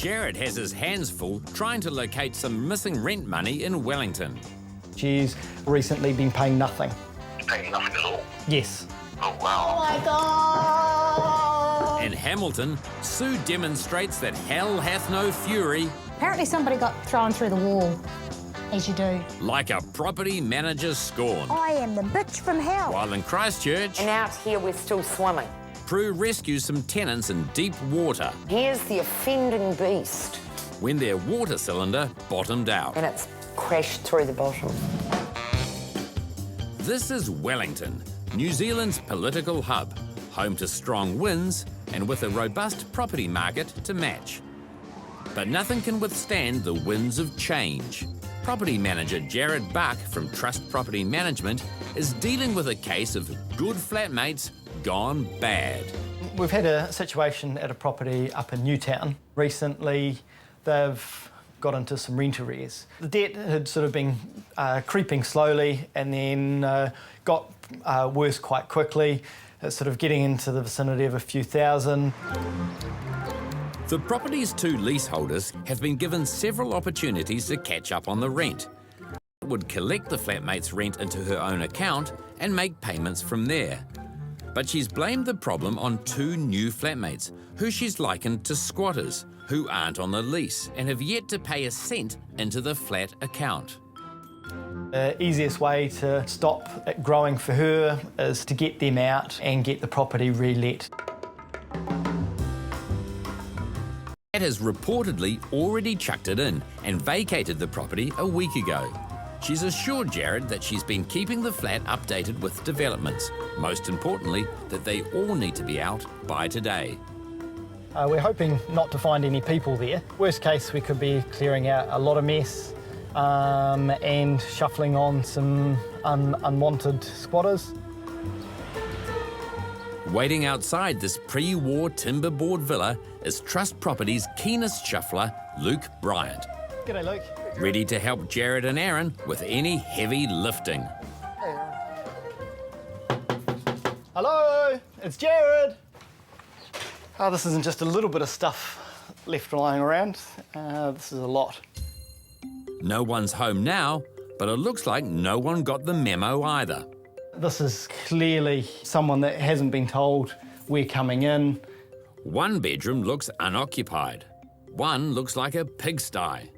Jared has his hands full trying to locate some missing rent money in Wellington. She's recently been paying nothing. Paying nothing at all? Yes. Oh, wow. Oh my God! In Hamilton, Sue demonstrates that hell hath no fury. Apparently somebody got thrown through the wall, as you do. Like a property manager's scorn. I am the bitch from hell. While in Christchurch, And out here we're still swimming. Prue rescues some tenants in deep water Here's the offending beast. when their water cylinder bottomed out. And it's crashed through the bottom. This is Wellington, New Zealand's political hub, home to strong winds and with a robust property market to match. But nothing can withstand the winds of change. Property manager Jared Buck from Trust Property Management is dealing with a case of good flatmates gone bad. We've had a situation at a property up in Newtown. Recently, they've got into some rent arrears. The debt had sort of been creeping slowly and then got worse quite quickly. It's sort of getting into the vicinity of a few thousand. The property's two leaseholders have been given several opportunities to catch up on the rent. Would collect the flatmate's rent into her own account and make payments from there. But she's blamed the problem on two new flatmates, who she's likened to squatters, who aren't on the lease and have yet to pay a cent into the flat account. The easiest way to stop it growing for her is to get them out and get the property re-let. Dad has reportedly already chucked it in and vacated the property a week ago. She's assured Jared that she's been keeping the flat updated with developments. Most importantly, that they all need to be out by today. We're hoping not to find any people there. Worst case, we could be clearing out a lot of mess and shuffling on some unwanted squatters. Waiting outside this pre-war timber board villa is Trust Property's keenest shuffler, Luke Bryant. G'day, Luke. Ready to help Jared and Aaron with any heavy lifting. Hello, it's Jared. Oh, this isn't just a little bit of stuff left lying around. This is a lot. No one's home now, but it looks like no one got the memo either. This is clearly someone that hasn't been told we're coming in. One bedroom looks unoccupied. One looks like a pigsty.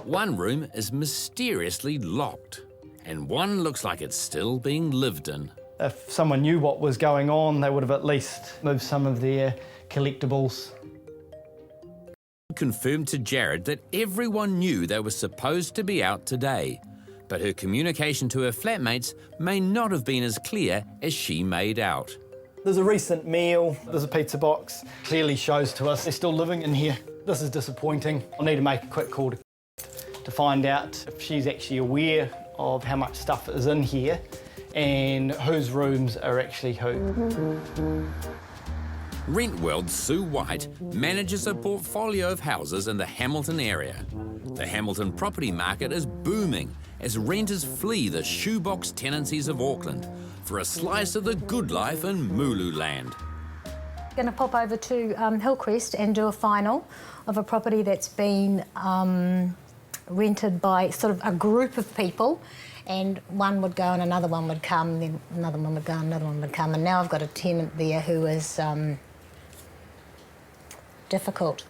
One room is mysteriously locked. And one looks like it's still being lived in. If someone knew what was going on, they would have at least moved some of their collectibles. Confirmed to Jared that everyone knew they were supposed to be out today, but her communication to her flatmates may not have been as clear as she made out. There's a recent meal, there's a pizza box, clearly shows to us they're still living in here. This is disappointing. I'll need to make a quick call to find out if she's actually aware of how much stuff is in here and whose rooms are actually who. Rentworld's Sue White manages a portfolio of houses in the Hamilton area. The Hamilton property market is booming as renters flee the shoebox tenancies of Auckland for a slice of the good life in Mulu land. Going to pop over to Hillcrest and do a final of a property that's been rented by sort of a group of people, and one would go and another one would come, then another one would go and another one would come, and now I've got a tenant there who is difficult.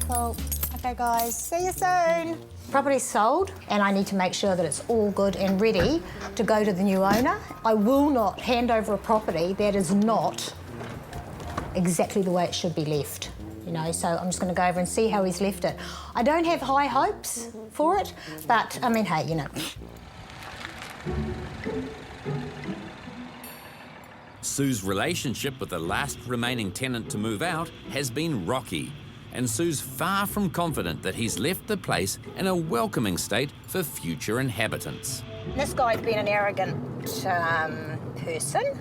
Cool. Okay, guys, see you soon. Property's sold, and I need to make sure that it's all good and ready to go to the new owner. I will not hand over a property that is not exactly the way it should be left. You know, so I'm just going to go over and see how he's left it. I don't have high hopes for it, but I mean, hey, you know. Sue's relationship with the last remaining tenant to move out has been rocky, and Sue's far from confident that he's left the place in a welcoming state for future inhabitants. This guy's been an arrogant person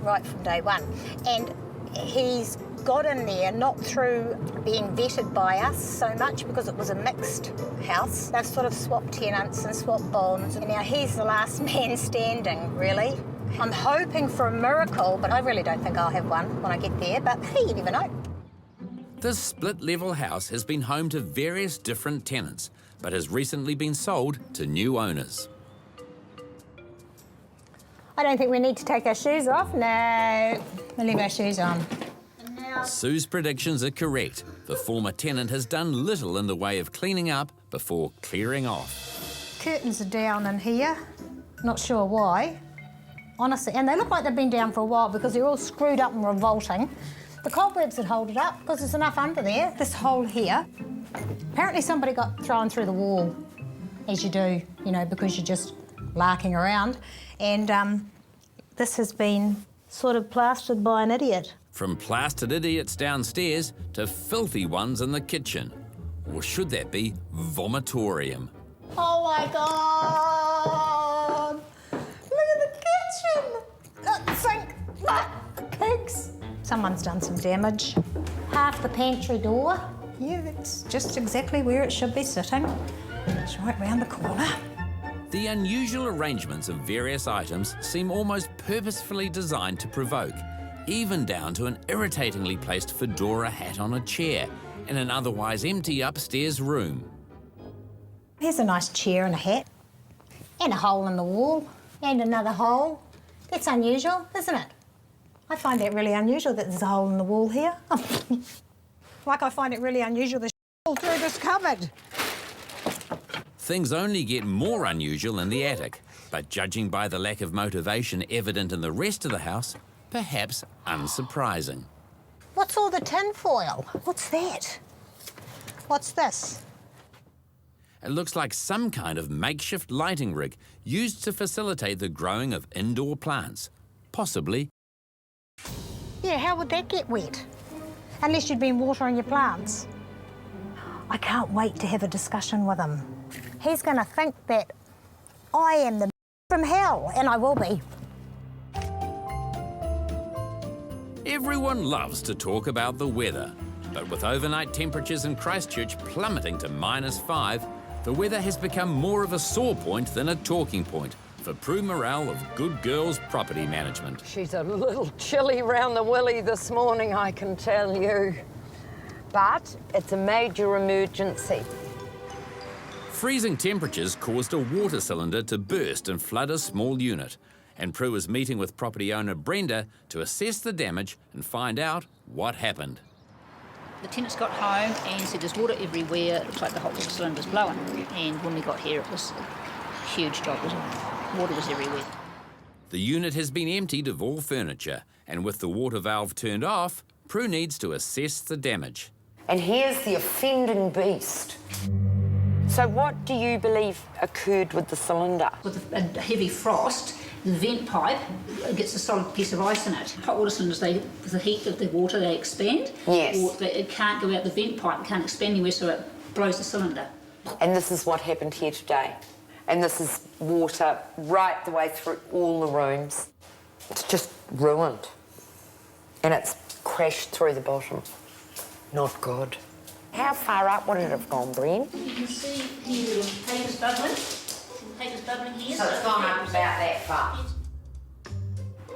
right from day one, and he's got in there not through being vetted by us so much because it was a mixed house. They've sort of swapped tenants and swapped bonds, and now he's the last man standing, really. I'm hoping for a miracle, but I really don't think I'll have one when I get there, but hey, you never know. This split-level house has been home to various different tenants, but has recently been sold to new owners. I don't think we need to take our shoes off. No, we'll leave our shoes on. Sue's predictions are correct. The former tenant has done little in the way of cleaning up before clearing off. Curtains are down in here. Not sure why. Honestly, and they look like they've been down for a while because they're all screwed up and revolting. The cobwebs would hold it up because there's enough under there. This hole here. Apparently somebody got thrown through the wall, as you do, you know, because you're just larking around. And this has been sort of plastered by an idiot. From plastered idiots downstairs to filthy ones in the kitchen. Or should that be vomitorium? Oh my God! Look at the kitchen! That sink! The pigs! Someone's done some damage. Half the pantry door. Yeah, it's just exactly where it should be sitting. It's right round the corner. The unusual arrangements of various items seem almost purposefully designed to provoke, even down to an irritatingly placed fedora hat on a chair in an otherwise empty upstairs room. Here's a nice chair and a hat. And a hole in the wall. And another hole. That's unusual, isn't it? I find that really unusual that there's a hole in the wall here. Like I find it really unusual there's all through this cupboard. Things only get more unusual in the attic, but judging by the lack of motivation evident in the rest of the house, perhaps unsurprising. What's all the tin foil? What's that? What's this? It looks like some kind of makeshift lighting rig used to facilitate the growing of indoor plants, possibly. Yeah, how would that get wet? Unless you'd been watering your plants. I can't wait to have a discussion with him. He's going to think that I am the from hell, and I will be. Everyone loves to talk about the weather, but with overnight temperatures in Christchurch plummeting to -5, the weather has become more of a sore point than a talking point for Prue morale of Good Girls Property Management. She's a little chilly round the willy this morning, I can tell you. But it's a major emergency. Freezing temperatures caused a water cylinder to burst and flood a small unit, and Prue is meeting with property owner Brenda to assess the damage and find out what happened. The tenants got home and said there's water everywhere, it looks like the hot water cylinder's blowing. And when we got here, it was a huge job. Water was everywhere. The unit has been emptied of all furniture, and with the water valve turned off, Prue needs to assess the damage. And here's the offending beast. So what do you believe occurred with the cylinder? With a heavy frost, the vent pipe gets a solid piece of ice in it. Hot water cylinders, with the heat of the water, they expand. Yes. Or it can't go out the vent pipe, it can't expand anywhere, so it blows the cylinder. And this is what happened here today. And this is water right the way through all the rooms. It's just ruined. And it's crashed through the bottom. Not good. How far up would it have gone, Bren? You can see here the paper's bubbling. The paper's bubbling here. So it's gone up about that far.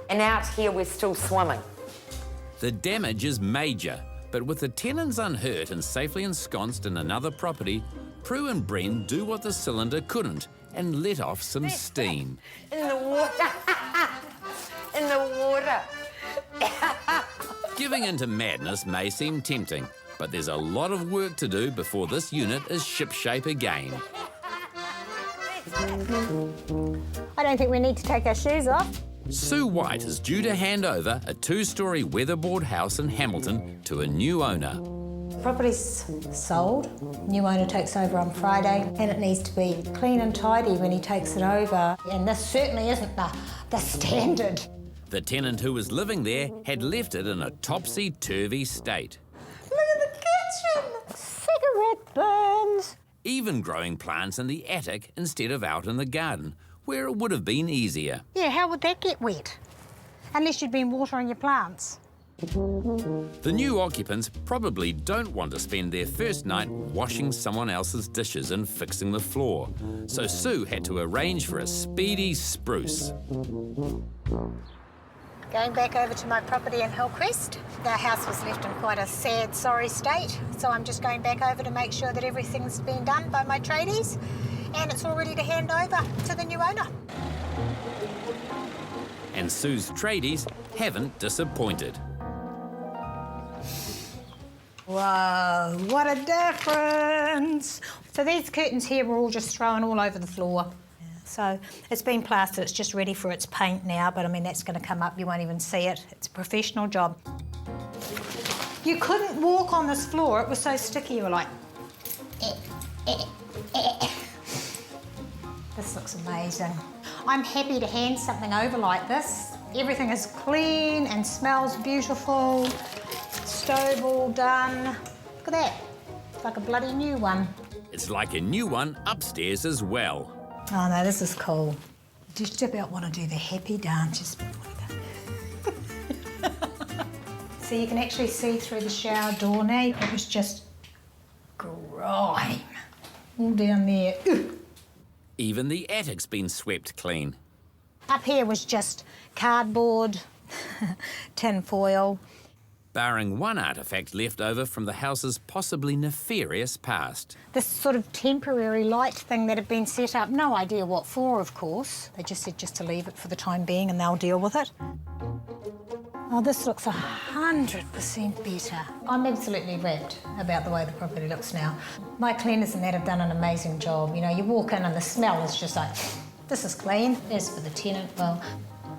And out here we're still swimming. The damage is major, but with the tenants unhurt and safely ensconced in another property, Prue and Bren do what the cylinder couldn't and let off some steam. In the water. In the water. Giving into madness may seem tempting, but there's a lot of work to do before this unit is shipshape again. I don't think we need to take our shoes off. Sue White is due to hand over a 2-storey weatherboard house in Hamilton to a new owner. Property's sold. New owner takes over on Friday, and it needs to be clean and tidy when he takes it over. And this certainly isn't the standard. The tenant who was living there had left it in a topsy-turvy state. Look at the kitchen! Cigarette burns! Even growing plants in the attic instead of out in the garden, where it would have been easier. Yeah, how would that get wet? Unless you'd been watering your plants. The new occupants probably don't want to spend their first night washing someone else's dishes and fixing the floor, so Sue had to arrange for a speedy spruce. Going back over to my property in Hillcrest. The house was left in quite a sad, sorry state, so I'm just going back over to make sure that everything's been done by my tradies and it's all ready to hand over to the new owner. And Sue's tradies haven't disappointed. Whoa, what a difference! So these curtains here were all just thrown all over the floor. So it's been plastered, it's just ready for its paint now, but I mean, that's going to come up, you won't even see it. It's a professional job. You couldn't walk on this floor, it was so sticky, you were like... This looks amazing. I'm happy to hand something over like this. Everything is clean and smells beautiful. Stove all done. Look at that. It's like a bloody new one. It's like a new one upstairs as well. Oh no, this is cool. Just about want to do the happy dance. So you can actually see through the shower door now. It was just grime all down there. Even the attic's been swept clean. Up here was just cardboard, tin foil. Barring one artefact left over from the house's possibly nefarious past. This sort of temporary light thing that had been set up, no idea what for, of course. They just said just to leave it for the time being and they'll deal with it. Oh, this looks 100% better. I'm absolutely rapt about the way the property looks now. My cleaners and that have done an amazing job. You know, you walk in and the smell is just like, this is clean. As for the tenant, well,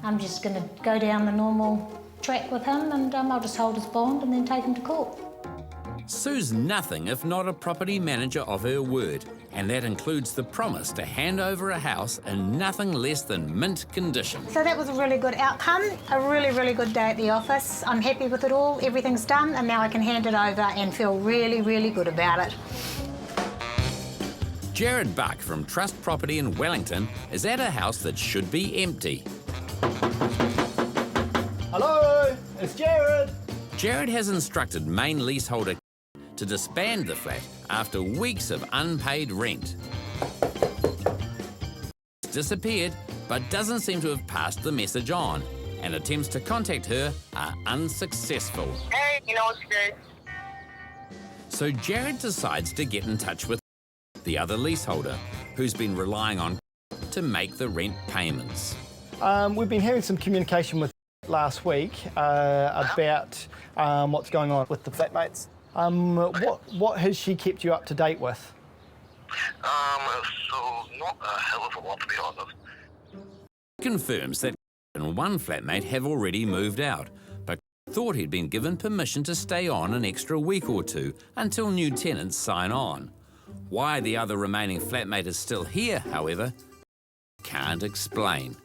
I'm just going to go down the normal track with him and I'll just hold his bond and then take him to court. Sue's nothing if not a property manager of her word, and that includes the promise to hand over a house in nothing less than mint condition. So that was a really good outcome, a really, really good day at the office. I'm happy with it all, everything's done, and now I can hand it over and feel really, really good about it. Jared Buck from Trust Property in Wellington is at a house that should be empty. Hello, it's Jared. Jared has instructed main leaseholder to disband the flat after weeks of unpaid rent. It's disappeared, but doesn't seem to have passed the message on, and attempts to contact her are unsuccessful. Hey, you know it's good. So Jared decides to get in touch with the other leaseholder, who's been relying on to make the rent payments. We've been having some communication with last week about what's going on with the flatmates. What has she kept you up to date with? So not a hell of a lot, to be honest. Confirms that and one flatmate have already moved out, but thought he'd been given permission to stay on an extra week or two until new tenants sign on. Why the other remaining flatmate is still here, however, can't explain.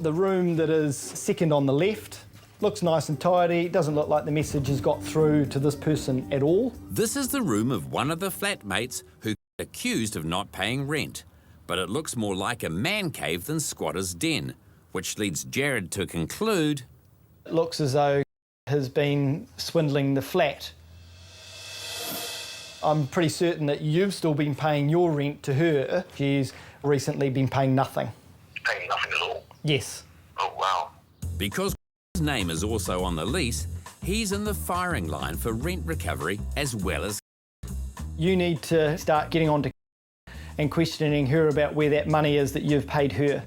The room that is second on the left looks nice and tidy. Doesn't look like the message has got through to this person at all. This is the room of one of the flatmates who got accused of not paying rent, but it looks more like a man cave than squatter's den, which leads Jared to conclude It looks as though has been swindling the flat. I'm pretty certain that you've still been paying your rent to her. She's recently been paying nothing. Paying nothing at all. Yes. Oh, wow. because his name is also on the lease, he's in the firing line for rent recovery as well as. You need to start getting on to and questioning her about where that money is that you've paid her.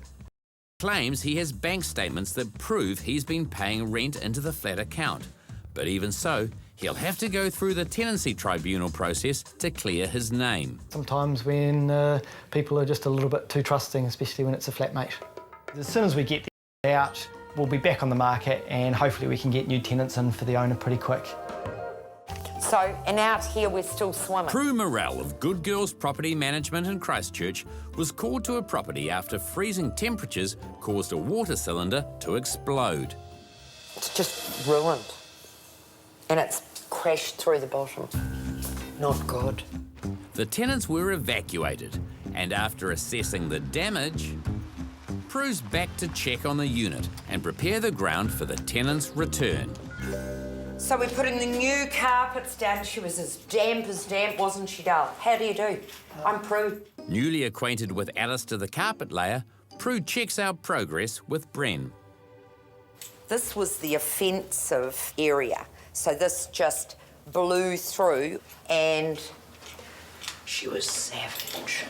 Claims he has bank statements that prove he's been paying rent into the flat account. But even so, he'll have to go through the tenancy tribunal process to clear his name. Sometimes when people are just a little bit too trusting, especially when it's a flatmate. As soon as we get out, we'll be back on the market and hopefully we can get new tenants in for the owner pretty quick. So, and out here we're still swimming. Prue Morell of Good Girls Property Management in Christchurch was called to a property after freezing temperatures caused a water cylinder to explode. It's just ruined. And it's crashed through the bottom. Not good. The tenants were evacuated, and after assessing the damage, Prue's back to check on the unit and prepare the ground for the tenant's return. So we're putting the new carpets down. She was as damp, wasn't she, Dale? How do you do? I'm Prue. Newly acquainted with Alistair the carpet layer, Prue checks out progress with Bren. This was the offensive area. So this just blew through and she was savage.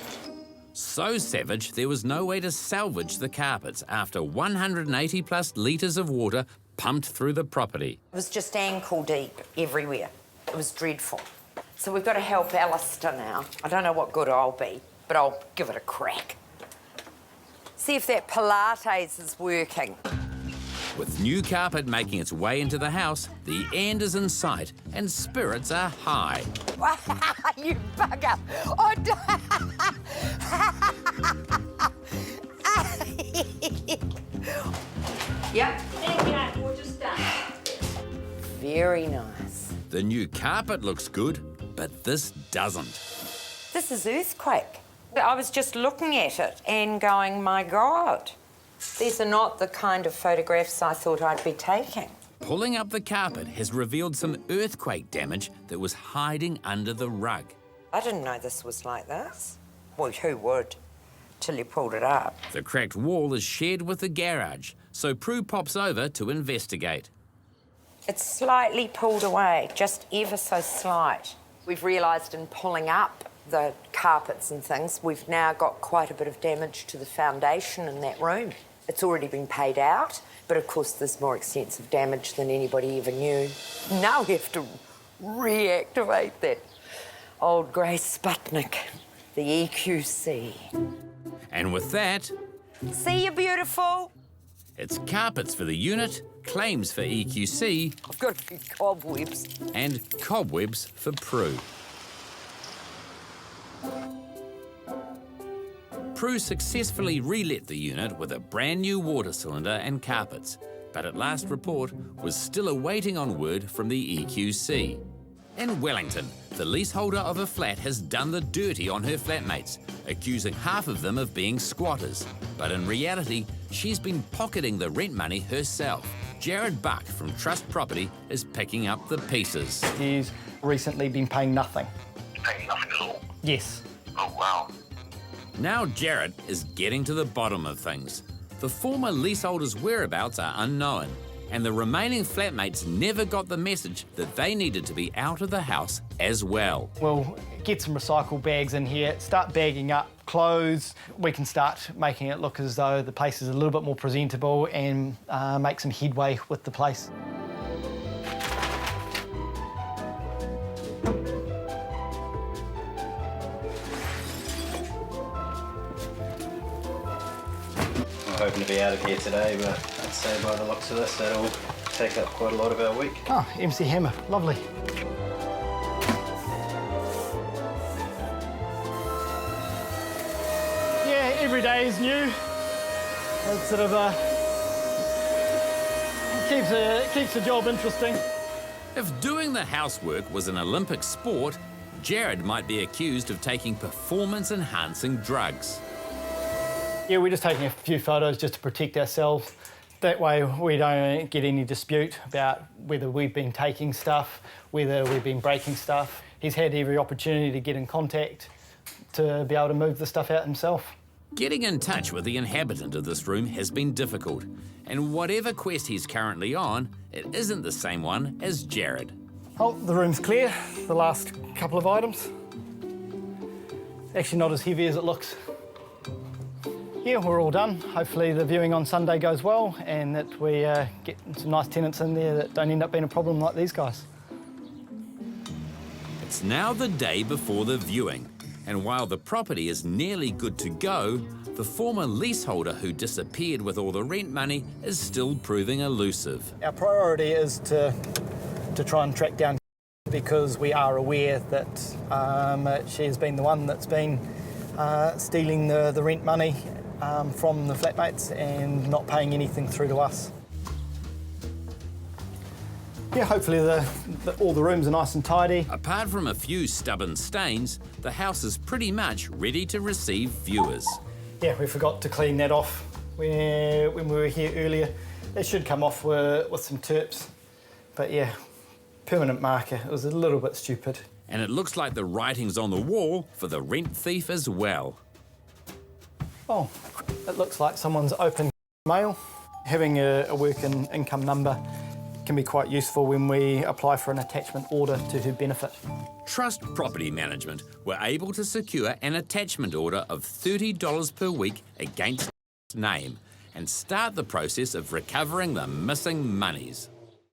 So savage, there was no way to salvage the carpets after 180 plus litres of water pumped through the property. It was just ankle deep everywhere. It was dreadful. So we've got to help Alistair now. I don't know what good I'll be, but I'll give it a crack. See if that Pilates is working. With new carpet making its way into the house, the end is in sight and spirits are high. You bugger! Oh, yep. We're just done. Very nice. The new carpet looks good, but this doesn't. This is earthquake. I was just looking at it and going, my God, these are not the kind of photographs I thought I'd be taking. Pulling up the carpet has revealed some earthquake damage that was hiding under the rug. I didn't know this was like this. Well, who would? Till you pulled it up. The cracked wall is shared with the garage, so Prue pops over to investigate. It's slightly pulled away, just ever so slight. We've realised in pulling up the carpets and things, we've now got quite a bit of damage to the foundation in that room. It's already been paid out, but of course there's more extensive damage than anybody ever knew. Now we have to reactivate that old grey Sputnik, the EQC. And with that, See you, beautiful. it's carpets for the unit, claims for EQC, I've got a few cobwebs. and cobwebs for Prue. Prue successfully relet the unit with a brand new water cylinder and carpets, but at last report was still awaiting on word from the EQC. In Wellington, the leaseholder of a flat has done the dirty on her flatmates, accusing half of them of being squatters. But in reality, she's been pocketing the rent money herself. Jared Buck from Trust Property is picking up the pieces. He's recently been paying nothing. Paying nothing at all. Yes. Oh, wow. Now Jared is getting to the bottom of things. The former leaseholder's whereabouts are unknown, and the remaining flatmates never got the message that they needed to be out of the house as well. We'll get some recycle bags in here, start bagging up clothes. We can start making it look as though the place is a little bit more presentable and make some headway with the place. I'm hoping to be out of here today, but I'd say by the looks of this, that'll take up quite a lot of our week. Oh, MC Hammer, lovely. Yeah, every day is new. It's sort of keeps the job interesting. If doing the housework was an Olympic sport, Jared might be accused of taking performance-enhancing drugs. Yeah, we're just taking a few photos just to protect ourselves. That way we don't get any dispute about whether we've been taking stuff, whether we've been breaking stuff. He's had every opportunity to get in contact to be able to move the stuff out himself. Getting in touch with the inhabitant of this room has been difficult, and whatever quest he's currently on, it isn't the same one as Jared. Oh, the room's clear. The last couple of items. Actually not as heavy as it looks. Yeah, we're all done. Hopefully the viewing on Sunday goes well and that we get some nice tenants in there that don't end up being a problem like these guys. It's now the day before the viewing, and while the property is nearly good to go, the former leaseholder who disappeared with all the rent money is still proving elusive. Our priority is to try and track down because we are aware that she has been the one that's been stealing the rent money from the flatmates and not paying anything through to us. Yeah, hopefully all the rooms are nice and tidy. Apart from a few stubborn stains, the house is pretty much ready to receive viewers. Yeah, we forgot to clean that off when we were here earlier. It should come off with some terps. But yeah, permanent marker. It was a little bit stupid. And it looks like the writing's on the wall for the rent thief as well. Oh, it looks like someone's opened mail. Having a working income number can be quite useful when we apply for an attachment order to her benefit. Trust Property Management were able to secure an attachment order of $30 per week against name and start the process of recovering the missing monies.